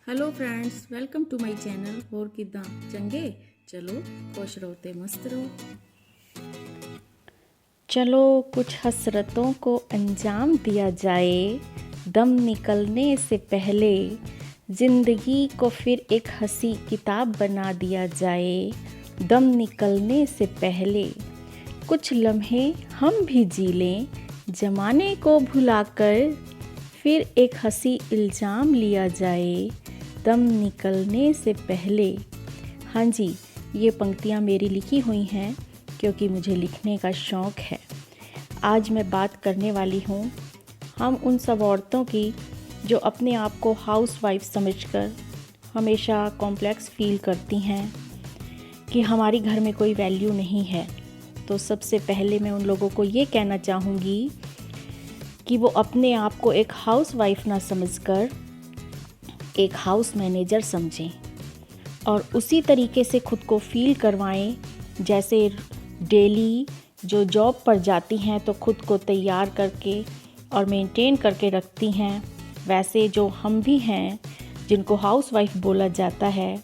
Hello friends, welcome to my channel. और किदा चंगे? चलो खुश रहो ते मस्त रहो। चलो कुछ हसरतों को अंजाम दिया जाए, दम निकलने से पहले ज़िंदगी को फिर एक हंसी किताब बना दिया जाए। दम निकलने से पहले कुछ लम्हे हम भी जी लें, ज़माने को भुलाकर फिर एक हंसी इल्ज़ाम लिया जाए। दम निकलने से पहले। हाँ जी, ये पंक्तियाँ मेरी लिखी हुई हैं क्योंकि मुझे लिखने का शौक़ है। आज मैं बात करने वाली हूँ हम उन सब औरतों की जो अपने आप को हाउसवाइफ समझकर हमेशा कॉम्प्लेक्स फील करती हैं कि हमारी घर में कोई वैल्यू नहीं है। तो सबसे पहले मैं उन लोगों को ये कहना चाहूँगी कि वो अपने आप को एक हाउसवाइफ ना समझकर एक हाउस मैनेजर समझें और उसी तरीके से खुद को फील करवाएं जैसे डेली जो जॉब पर जाती हैं तो खुद को तैयार करके और मेंटेन करके रखती हैं, वैसे जो हम भी हैं जिनको हाउसवाइफ बोला जाता है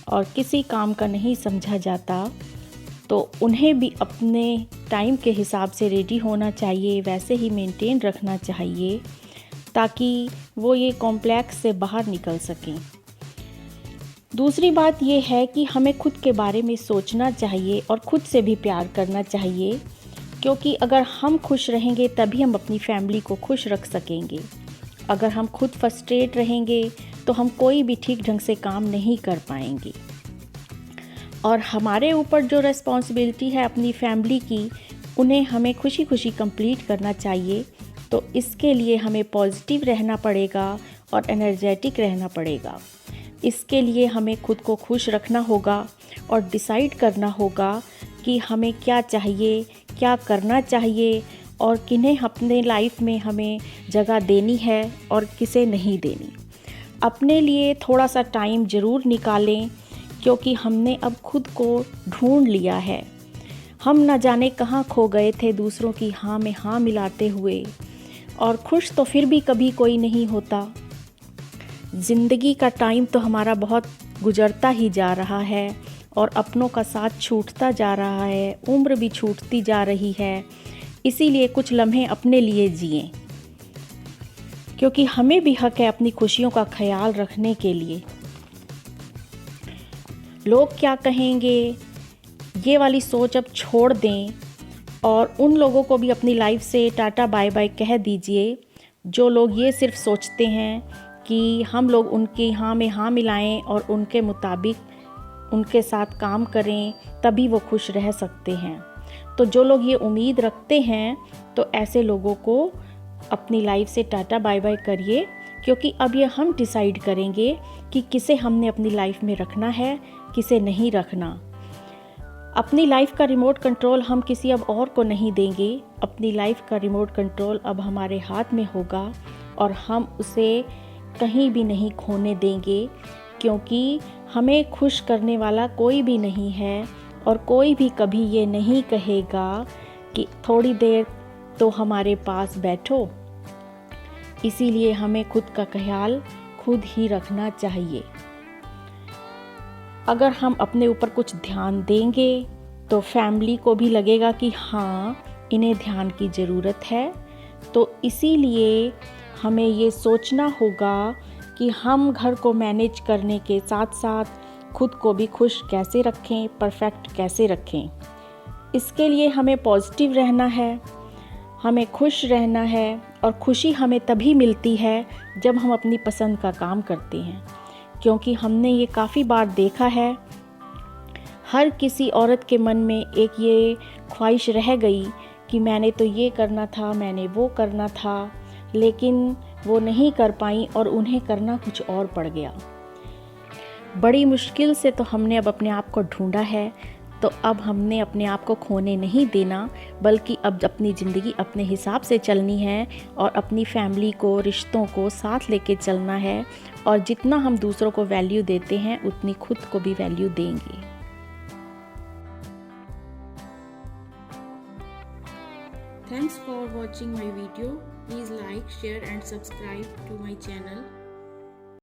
और किसी काम का नहीं समझा जाता, तो उन्हें भी अपने टाइम के हिसाब से रेडी होना चाहिए, वैसे ही मेंटेन रखना चाहिए ताकि वो ये कॉम्प्लेक्स से बाहर निकल सकें। दूसरी बात ये है कि हमें खुद के बारे में सोचना चाहिए और खुद से भी प्यार करना चाहिए, क्योंकि अगर हम खुश रहेंगे तभी हम अपनी फैमिली को खुश रख सकेंगे। अगर हम खुद फ्रस्ट्रेट रहेंगे तो हम कोई भी ठीक ढंग से काम नहीं कर पाएंगे। और हमारे ऊपर जो रिस्पॉन्सिबिलिटी है अपनी फैमिली की, उन्हें हमें खुशी खुशी कंप्लीट करना चाहिए। तो इसके लिए हमें पॉजिटिव रहना पड़ेगा और एनर्जेटिक रहना पड़ेगा। इसके लिए हमें खुद को खुश रखना होगा और डिसाइड करना होगा कि हमें क्या चाहिए, क्या करना चाहिए और किन्हें अपने लाइफ में हमें जगह देनी है और किसे नहीं देनी। अपने लिए थोड़ा सा टाइम ज़रूर निकालें, क्योंकि हमने अब खुद को ढूंढ लिया है। हम न जाने कहाँ खो गए थे दूसरों की हाँ में हाँ मिलाते हुए, और खुश तो फिर भी कभी कोई नहीं होता। ज़िंदगी का टाइम तो हमारा बहुत गुजरता ही जा रहा है और अपनों का साथ छूटता जा रहा है, उम्र भी छूटती जा रही है। इसीलिए कुछ लम्हे अपने लिए जिएं, क्योंकि हमें भी हक है अपनी खुशियों का ख्याल रखने के लिए। लोग क्या कहेंगे, ये वाली सोच अब छोड़ दें और उन लोगों को भी अपनी लाइफ से टाटा बाय बाय कह दीजिए जो लोग ये सिर्फ सोचते हैं कि हम लोग उनकी हाँ में हाँ मिलाएं और उनके मुताबिक उनके साथ काम करें तभी वो खुश रह सकते हैं। तो जो लोग ये उम्मीद रखते हैं तो ऐसे लोगों को अपनी लाइफ से टाटा बाय बाय करिए, क्योंकि अब ये हम डिसाइड करेंगे कि किसे हमने अपनी लाइफ में रखना है, किसे नहीं रखना। अपनी लाइफ का रिमोट कंट्रोल हम किसी अब और को नहीं देंगे। अपनी लाइफ का रिमोट कंट्रोल अब हमारे हाथ में होगा और हम उसे कहीं भी नहीं खोने देंगे, क्योंकि हमें खुश करने वाला कोई भी नहीं है और कोई भी कभी ये नहीं कहेगा कि थोड़ी देर तो हमारे पास बैठो। इसीलिए हमें खुद का ख्याल खुद ही रखना चाहिए। अगर हम अपने ऊपर कुछ ध्यान देंगे तो फैमिली को भी लगेगा कि हाँ, इन्हें ध्यान की ज़रूरत है। तो इसीलिए हमें ये सोचना होगा कि हम घर को मैनेज करने के साथ साथ खुद को भी खुश कैसे रखें, परफेक्ट कैसे रखें। इसके लिए हमें पॉजिटिव रहना है, हमें खुश रहना है, और खुशी हमें तभी मिलती है जब हम अपनी पसंद का काम करते हैं। क्योंकि हमने ये काफ़ी बार देखा है, हर किसी औरत के मन में एक ये ख्वाहिश रह गई कि मैंने तो ये करना था, मैंने वो करना था, लेकिन वो नहीं कर पाई और उन्हें करना कुछ और पड़ गया। बड़ी मुश्किल से तो हमने अब अपने आप को ढूंढा है, तो अब हमने अपने आप को खोने नहीं देना, बल्कि अब अपनी ज़िंदगी अपने हिसाब से चलनी है और अपनी फैमिली को, रिश्तों को साथ लेके चलना है। और जितना हम दूसरों को वैल्यू देते हैं उतनी खुद को भी वैल्यू देंगे। Thanks for watching my video. Please like, share and subscribe to my channel.